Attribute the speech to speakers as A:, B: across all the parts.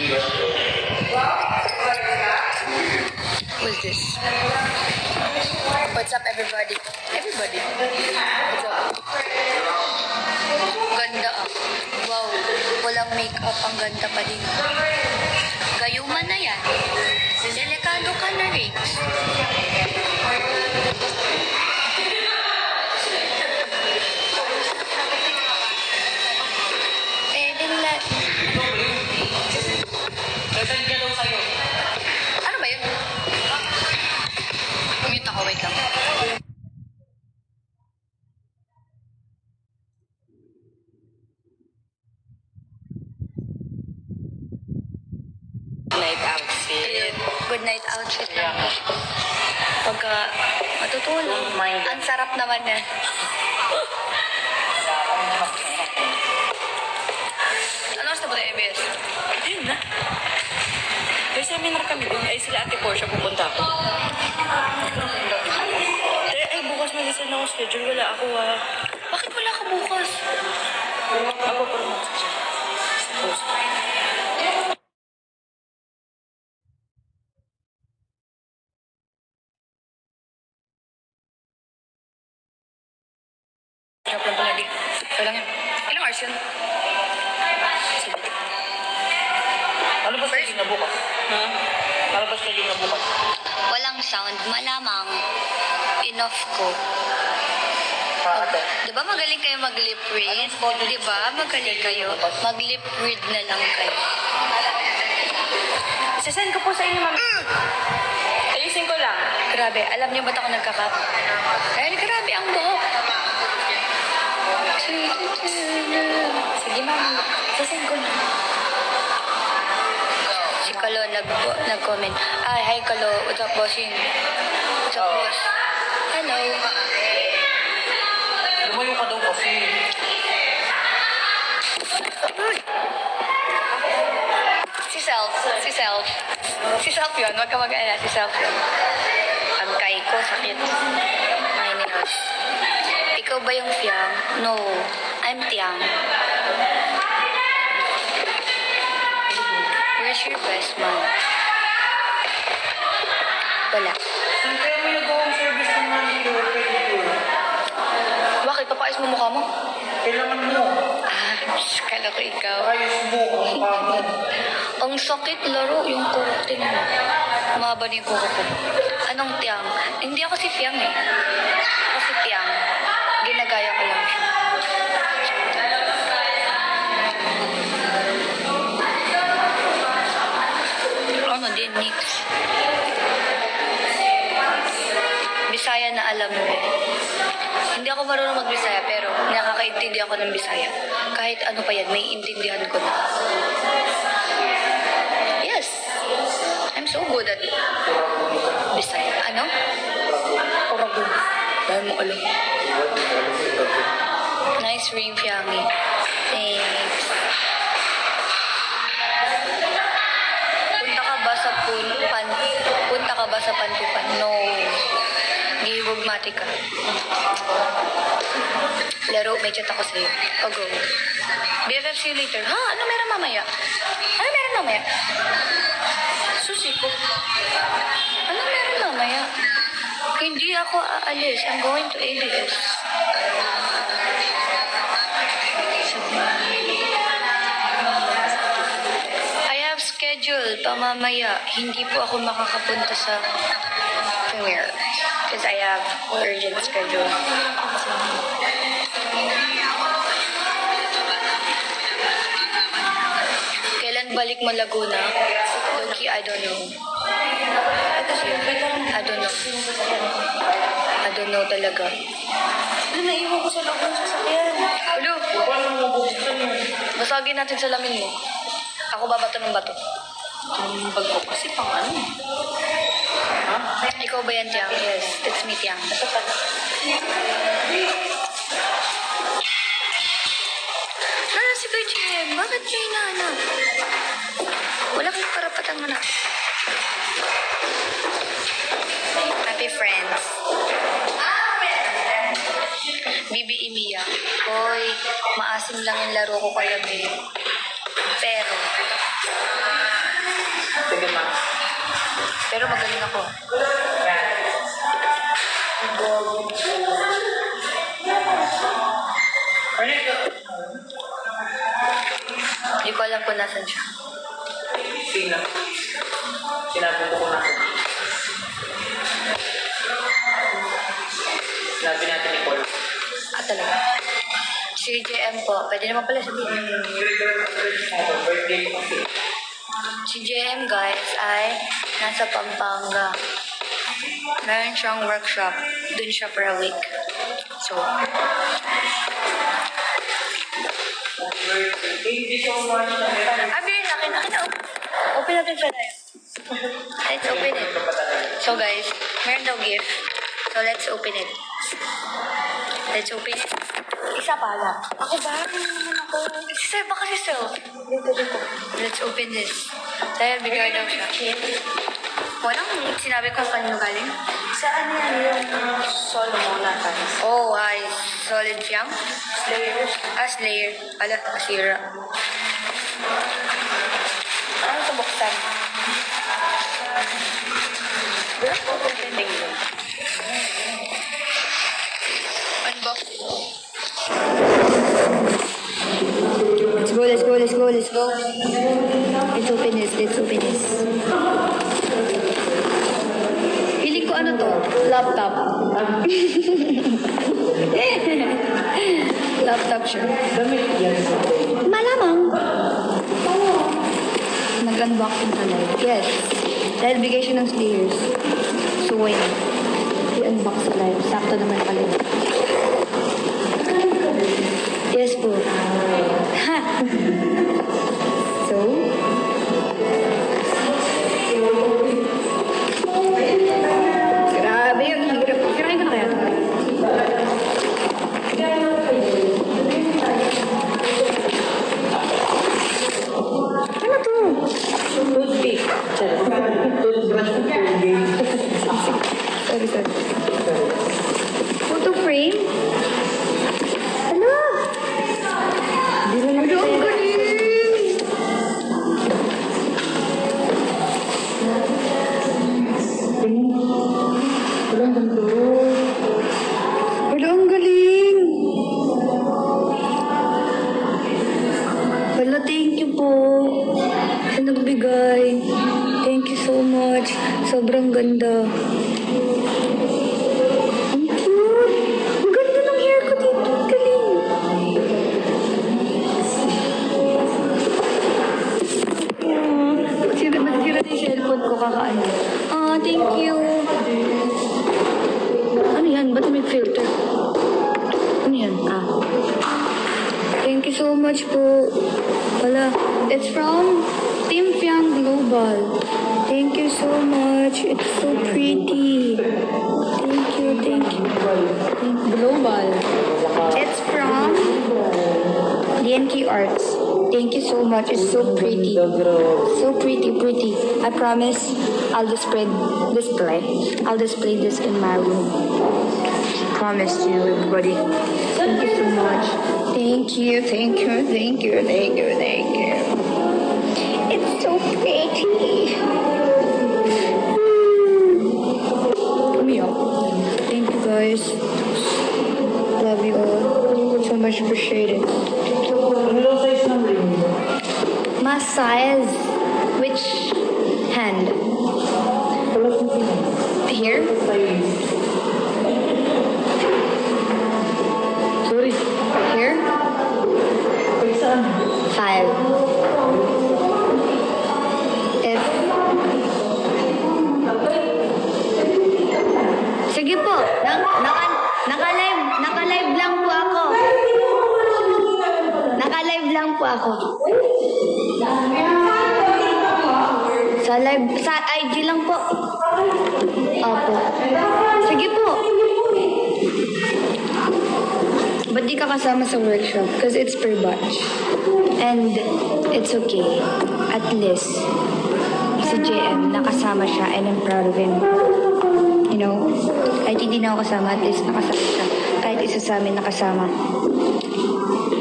A: Who's this? What's up, everybody? Everybody? What's up? Ganda ah. Wow. Walang makeup. Ang ganda pa din. Gayuma na yan. Delikado ka na, Riggs. Ano ba yun? Mute ako, wait lang.
B: Night outfit.
A: Good night outfit lang. Pagka matutulog, ang sarap naman yan. Ano oras na ba tayo, EBS?
B: Ayun na. May seminar kami dun. Ay, sila Ate Portia pupunta ako. Ay, bukas mag-isa na ako schedule. Wala ako
A: Bakit wala ka bukas?
B: Ako pa rin siya.
A: Sarap lang pala di. Wala yan. Ilang hours yun?
B: Ano ba schedule na bukas? Ha? Ano ba schedule na bukas?
A: Walang sound. Malamang enough ko.
B: Ate.
A: Di ba magaling kayo mag-lip read? Di ba magaling kayo? Mag-lip read na lang kayo.
B: Isasend ko po sa inyo, ma'am. Ayusin ko lang.
A: Grabe, alam niyo ba't ako nagkakap? Ay, grabe ang buhok.
B: Sige, ma'am. Isasend ko lang.
A: Si Kalo nag-comment. Ay, hi Kalo. What's up, bossing? What's up, boss? Hello.
B: Lumayo ka daw kasi.
A: Si Self. Si Self. Si Self yun. Huwag ka mag-alala. Si Self yun. Ang kay ko, sakit. My nails. Ikaw ba yung Fiang? No. I'm Tiang. Where's your best man? Wala.
B: Saan kaya may nag-home service ng manicure, pedicure?
A: Bakit? Papayos mo mukha mo?
B: Kailangan mo.
A: Ah, kala ko ikaw.
B: Ayos mo kung paano.
A: Ang sakit, laro, yung kuko. Tingnan mo. Mahaba na yung kuko ko. Anong Tiang? Hindi ako si Fiang eh. Ako si Tiang. Ginagaya ko lang siya. Ano din, Nix? Bisaya na alam mo eh. Hindi ako marunong mag-Bisaya pero nakakaintindi ako ng Bisaya. Kahit ano pa yan, may intindihan ko na. Yes! I'm so good at Bisaya. Ano? Oragon. Dahil mo alam. Nice ring, Fiangi. Thanks. Punta ka ba sa Pantupan? No. Gihigugmati ka. Laro, may chat ako sa'yo. O go. BFF, see you later. Ha? Ano meron mamaya? Susi ko. Ano meron mamaya? Hindi ako aalis. I'm going to ABS. I have schedule pamamaya. Hindi po ako makakapunta sa premiere. Because I have urgent schedule. Kailan balik mo Laguna? Loki, I don't know. I don't know. I don't know talaga.
B: Naiwan ko sa loob ng sasakyan.
A: Ulo,
B: Paano mo bubuksan yun?
A: basagin natin salamin mo. Ako babato ng bato.
B: Ang bag ko kasi pang ano. Ha?
A: Ikaw ba yan, Tiang? Yes, it's me, Tiang.
B: Ito pa.
A: Ano si Kuya Jem? Bakit niya hinahanap? Wala kang karapatang hanap. Happy friends. Bibi Emiya. Hoy, maasim lang yung laro ko kagabi. Pero, Pero magaling ako. Hindi ko alam kung nasan siya.
C: Sino? Sinabi ko kung natin. Sinabi natin ni Paul.
A: Ah, talaga? Si JM po. Pwede naman pala sabihin.
C: Birthday ko kasi.
A: Si JM, guys, ay nasa Pampanga. Meron siyang workshop. Doon siya for a week. So,
C: Thank you so much.
A: bilhin natin. Akin na. Open natin siya tayo. Let's open it. So, guys, meron daw gift. So, let's open it. Let's open it. Isa pa lang. Ako ba? Ano naman ako? Isa ba kasi self? Dito. Let's open this. Dahil bigay daw siya. Walang sinabi ko kanino galing.
B: Saan yan yung solo mo natin?
A: Oh, hi. Solid Fiang.
B: Slayers.
A: Slayer. Ala, kasira.
B: Ano ito buksan? Wala po kung tinding.
A: Unbox. Let's go. Let's open this. Feeling ko ano to? Laptop. Laptop siya. Malamang. Nag-unboxing ka live. Yes. Dahil bigay siya ng Slayers. So, wait. I-unbox sa live. Sakto naman pala. Yes po. Ha! So, grabe yung hirap. Kirain ko na kaya. Ano to?
B: Toothpick.
A: Sorry. Photo frame? Ano? Hindi mo lang ang galing! Wala, ang galing! Wala, thank you po sa nagbigay. Thank you so much. Sobrang ganda. Ang cute! Ang ganda ng hair ko dito. Ang galing! Masira na yung cellphone ko kakaano. Thank you. Ano yan? Ba't may filter? Ano yan? Thank you so much po. Wala. It's from Team Fiang Global. Thank you so much. It's so pretty. Thank you. Global. It's from DNK Arts. Thank you so much. It's so pretty. So pretty. I promise I'll display this in my room. Promise to you, everybody. Thank you so much. Thank you. It's so pretty. Thank you guys. Love you all. So much appreciated.
C: Ano size ng ring mo?
A: My size. Which hand? Here?
C: Sorry.
A: Here?
C: Saan?
A: 5. If... Sige po. Naka-live lang po ako. Naka-live lang po ako. Sa IG lang po. Opo. Sige po. Ba't di ka kasama sa workshop? Because it's per batch. And it's okay. At least, si JM, nakasama siya and I'm proud of him. You know, kahit hindi na ako kasama, at least nakasama siya. Kahit isa sa amin nakasama.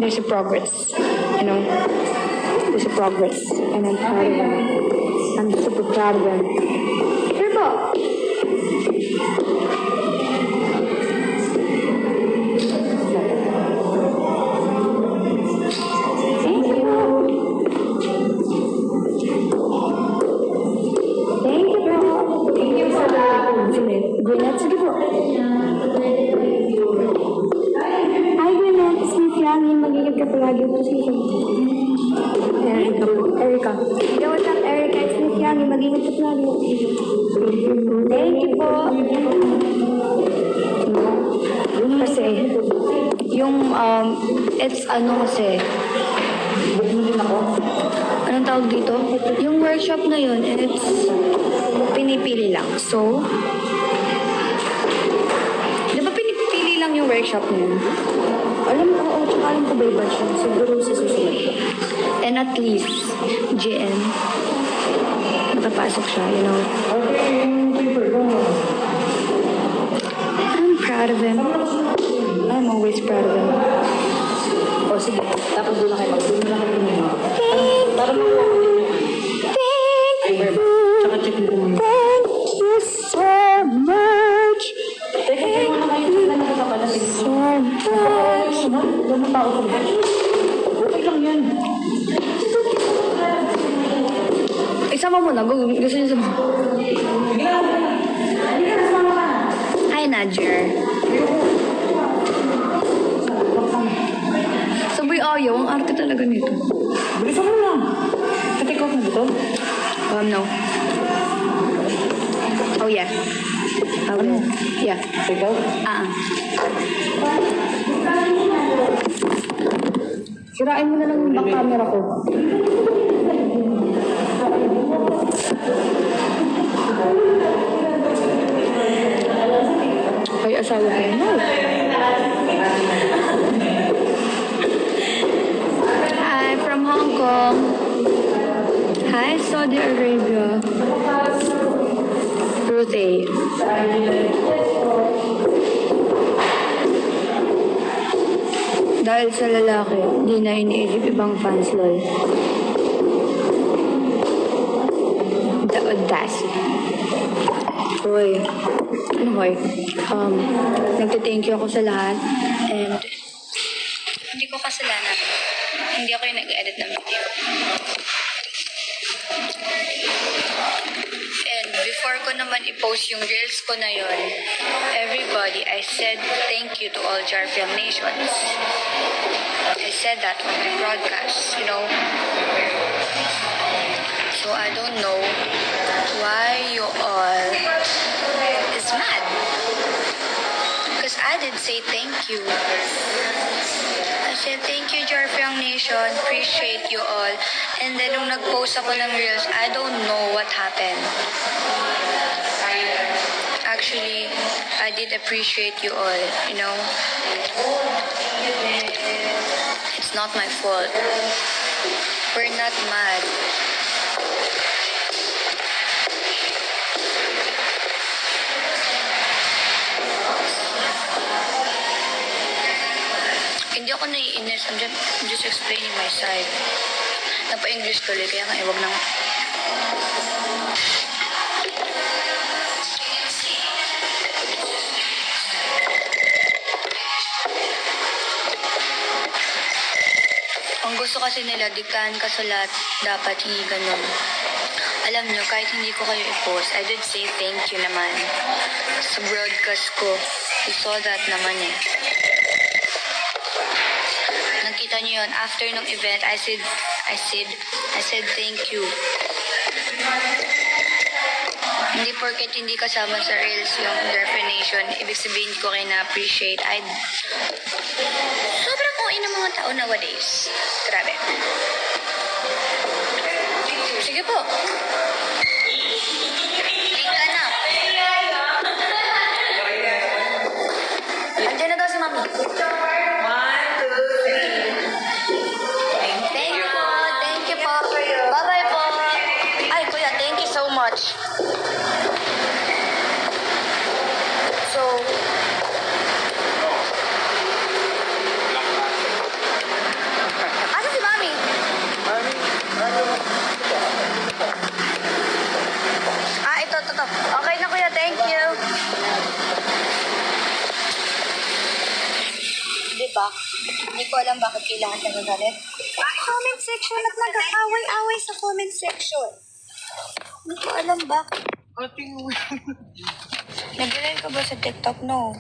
A: There's a progress. You know, there's a progress. And I'm proud of him. I'm super proud of him. Pero
D: Thank you. Thank you po. Thank you sa Gwyneth, sige po. Hi, Gwyneth. It's me, Fiangin. Mag-ingat ka palagi po sa isang. Erica po. Erica. Yo, what's up, Erica? It's me, Fiangin. Mag-ingat ka palagi po sa isang. Thank you po.
A: Kasi, it's ano kasi, anong tawag dito? Yung workshop na yun, it's pinipili lang. So, di ba pinipili lang yung workshop na yun? Tsaka alam ko ba iba siya? Siguro sa susunod. And at least, GM, nakapasok siya, you know. I'm proud of him. I'm always proud of him.
B: O sige, tapos doon na kayo. Doon na kayo muna. Para mo
A: Thank you.
B: Tsaka check mo muna.
A: Thank you so much.
B: Teka, check mo na kayo. Sila na ka pala.
A: So much.
B: Ganun pa ako. Okay lang yan.
A: Isama mo na. Gusto niyo sama. Hi, Najer. Sabay ayaw. Ang arte talaga nito.
B: Bilisan mo na. Take off na dito.
A: No. Oh, yeah. I will. Yeah.
B: Take off.
A: Sirain mo na lang yung back camera ko. Ay, asawa ko. No. Hi, from Hong Kong. Hi, Saudi Arabia. Ruth A. Dahil sa lalaki, di na iniisip ibang fans, lol. The audacity. Hoy. Ano hoy? Nagte-thank you ako sa lahat. And hindi ko kasalanan. Hindi ako yung nag-edit ng video. And before ko naman i-post yung reels ko na yon, everybody, I said thank you to all Jar Film Nations. I said that on my broadcast, you know. So I don't know why you all is mad. Because I did say thank you. I said thank you Jar Film Nation, appreciate you all. And then nung nag-post ako ng reels, I don't know what happened. Actually, I did appreciate you all, you know. It's not my fault. We're not mad. Hindi ako naiinis. I'm just explaining my side. Napa-English tuloy, kaya nga iwag nang... Ang gusto kasi nila, diktahan ka sa lahat, dapat hindi ganun. Alam nyo, kahit hindi ko kayo i-post, I did say thank you naman. Sa broadcast ko, you saw that naman eh. Nakita nyo yun, after ng event, I said thank you. Hindi porket hindi kasama sa reels yung definition, ibig sabihin ko kayo na-appreciate. Sobrang OA ng mga tao nowadays. Grabe. Sige po. Link ka na. Andiyan na daw si Mami. Thank you po. Thank you po. Bye-bye po. Ay, kuya, thank you so much. So, asa si Mami? Ito. Okay Hindi ko alam bakit kailangan siya magalit. Comment section at nag-aaway-away sa comment section. Hindi ko alam bakit. Nag-live ka ba sa TikTok? No.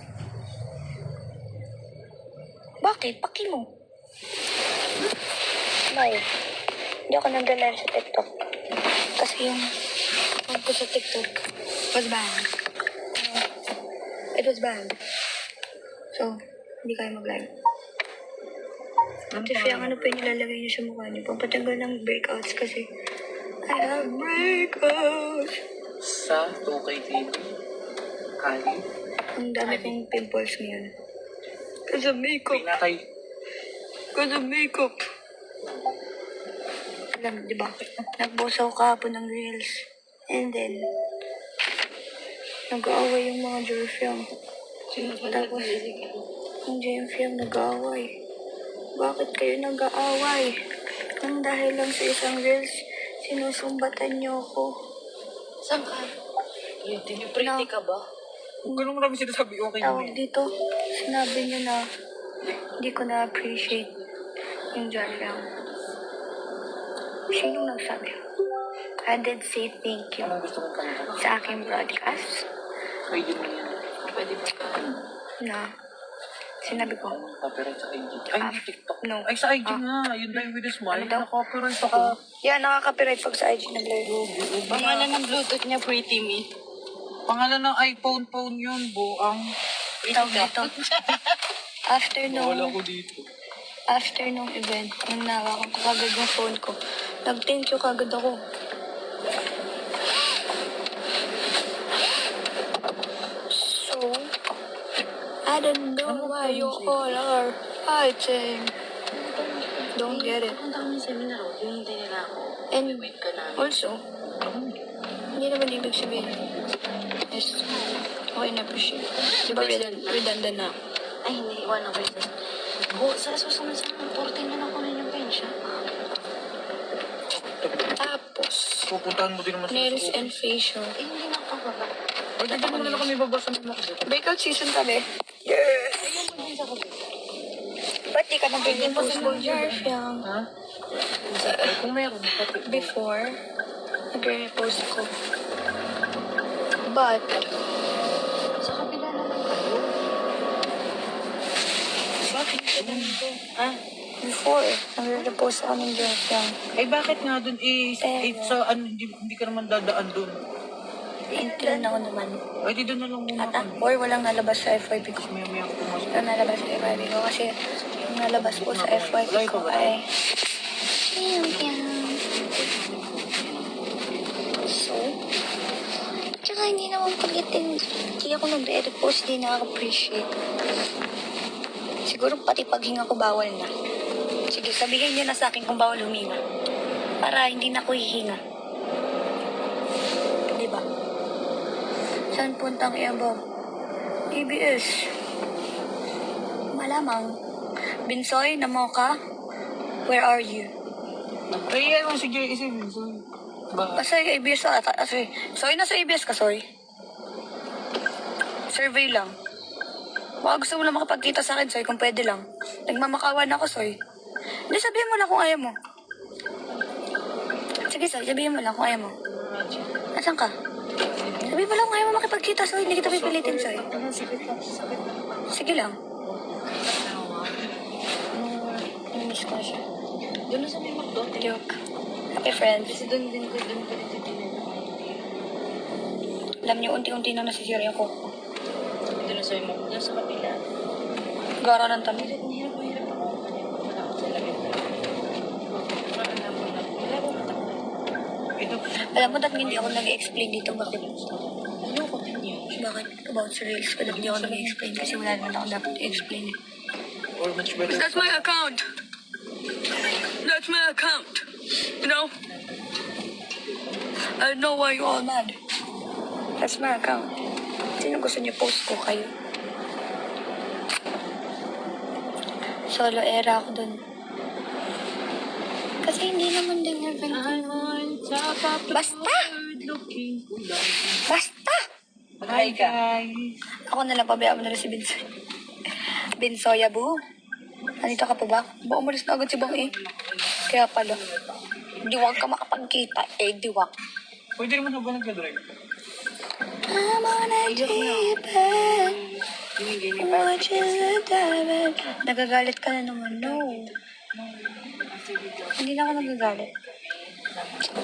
A: Bakit? Paki mo. No. Hindi ako nag-live sa TikTok. Kasi yung account ko sa TikTok was banned. No. It was banned. So, hindi kayo mag-live. Kasi yung ano pa yung nilalagay niyo sa mukha niyo. Pampatanggal ng breakouts kasi I have breakouts.
C: Sa 2K TV. Kali.
A: Ang dami kong pimples ngayon. Because of makeup.
C: Pinakay.
A: Because of makeup. Alam, di ba? Nagbosaw kahapon ng reels. And then, nag-aaway yung mga Jurfyang. Tapos, yung Jurfyang nag-aaway. Bakit kayo nag-aaway? Nang dahil lang sa isang reels, sinusumbatan niyo ako.
B: Saan ka? Pretty ka ba?
C: Kung ganun marami sinasabi, okay na
A: Tawag dito, sinabi niyo na hindi ko na-appreciate yung Jurfyang. Sinong nagsabi? I did say thank you
C: Anong gusto mong kanta?
A: sa aking broadcast
C: Pwede mo yan.
B: Pwede ba ka?
A: na sinabi ko,
C: Copyright sa IG. Ay, hindi TikTok.
A: no.
C: Ay, sa IG nga. Yun tayo with a smile.
A: Ano daw?
C: Na-copyright ako.
A: Yeah, nakaka-copyright pag sa IG nag-live.
B: Pangalan ng Bluetooth niya, Pretty Me.
C: Pangalan ng iPhone phone yun, buang.
A: Tawag dito.
C: Wala ko dito.
A: After nung event, nung nawakan ko kagad yung phone ko, nag-thank you kagad ako. So, I don't know why you all are fighting. Don't get it.
B: Punta kami sa seminar, yung hintay nila ako.
A: And
B: Wait ka namin.
A: also, hindi naman ibig sabihin is okay na appreciate. Di ba redundant na?
B: Ay, hindi. One of it. Sa susunod sa 14 na lang kunin yung pensya.
A: Tapos,
C: Pupuntahan mo din naman sa
A: nails and facial.
B: Eh, hindi na ako baba.
C: O, dito mo na lang kami babasa ng mga dito.
A: Breakout season kami. Yes!
B: Ayun mo din sa ko.
A: Ba't di ka nabigyan po sa Jarfiang?
C: Ha? Kung meron, pati.
A: Before, nagre-repost ko. But,
B: Sa kabila naman kayo.
A: bakit ka ganito?
B: Ha?
A: Before, nagre-repost ako ng Jarfiang.
C: Ay, bakit nga dun?
A: Pero-
C: Sa ano, hindi ka naman dadaan dun.
A: Intern ako naman.
C: Ay, di dun na lang muna
A: Ata,
C: kami.
A: or walang nalabas sa FYP ko.
C: Maya-maya ako pumasok.
A: Walang nalabas sa FYP ko kasi yung nalabas po sa FYP ko ay... So, tsaka hindi naman pag-itin. Hindi ako nag-edit post, hindi nakaka-appreciate. Siguro pati paghinga ko bawal na. Sige, sabihin niyo na sa akin kung bawal huminga. Para hindi na ako hihinga. Diba? Saan puntang i-above? ABS. Malamang. Binsoy, namo ka? Where are you?
C: Ay, ano, sige, isipin. Ba?
A: Basta yung ABS ata. Sorry. Soy, nasa ABS ka, sorry. Survey lang. Baka gusto mo lang makapagkita sa akin, Soy, kung pwede lang. Nagmamakawan ako, Soy. Hindi, sabihin mo lang kung ayaw mo. Sige, Soy, sabihin mo lang kung ayaw mo. Asan ka? Sabihin mo lang kung ayaw mo makipagkita, Soy. Hindi kita pipilitin, Soy. Sige lang. Namiss ko na siya.
B: Doon na sa may McDo.
A: Joke. Happy friends.
B: Kasi doon din titignan.
A: Alam niyo, unti-unti na nasisira yung kuko.
B: Doon na sa may McDo. Sa kapila.
A: Gara ng tabi.
B: Mahirap ako. Wala ako sa lagay.
C: Ito.
A: Alam mo, dahil hindi ako nag-explain dito. Bakit?
B: Ayoko din yun.
A: Bakit? About sa reels ko, hindi ako nag-explain kasi wala naman ako dapat i-explain.
C: Or much better.
A: That's my account. That's my account. You know? I don't know why you all mad. That's my account. Sino gusto niyo post ko kayo? Solo era ako dun. Kasi hindi naman din event. Basta! Basta!
C: Hi, guys.
A: Ako na lang, pabayaan mo na lang si Binsoy. Binsoya, boo. Nandito ka pa ba? Ba umalis na agad si Bang eh. Kaya pala. Diwag ka makapagkita. Diwag.
C: Pwede naman ba nagka-drive?
A: I'm on a deeper. What you diamond? Nagagalit ka na naman. No. Hindi na ako nagagalit.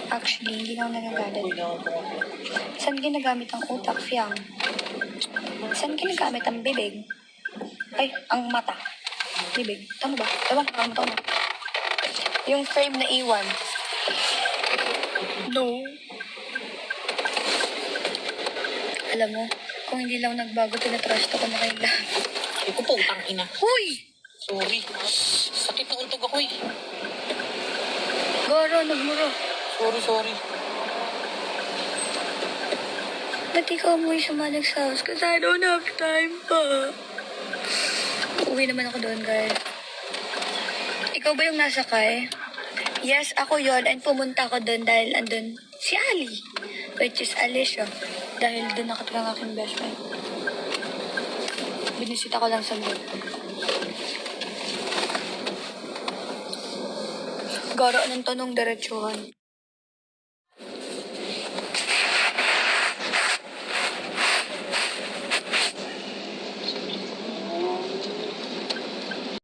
A: Actually, hindi na ako nagagalit. Saan ginagamit ang utak, Fiang? Saan ginagamit ang bibig? Ay, ang mata. Bibig. Tama ba? Tama. Yung frame na iwan. No. Alam mo, kung hindi lang nagbago, tinatrust ako na kaila.
B: Ay ko po, utang ina.
A: Huy!
B: Sorry. Sakit na untog ako eh.
A: Goro, nagmuro.
B: Sorry.
A: Ba't ikaw umuwi sa Manag's house? Because I don't have time pa. Uuwi naman ako doon, guys. Ikaw ba yung nasakay? Yes, ako yon and pumunta ako doon dahil andun si Ali, which is Alicia. Dahil doon nakatira ang aking best friend. Binisita ko lang sa loob. Garo ng tanong diretsuhan.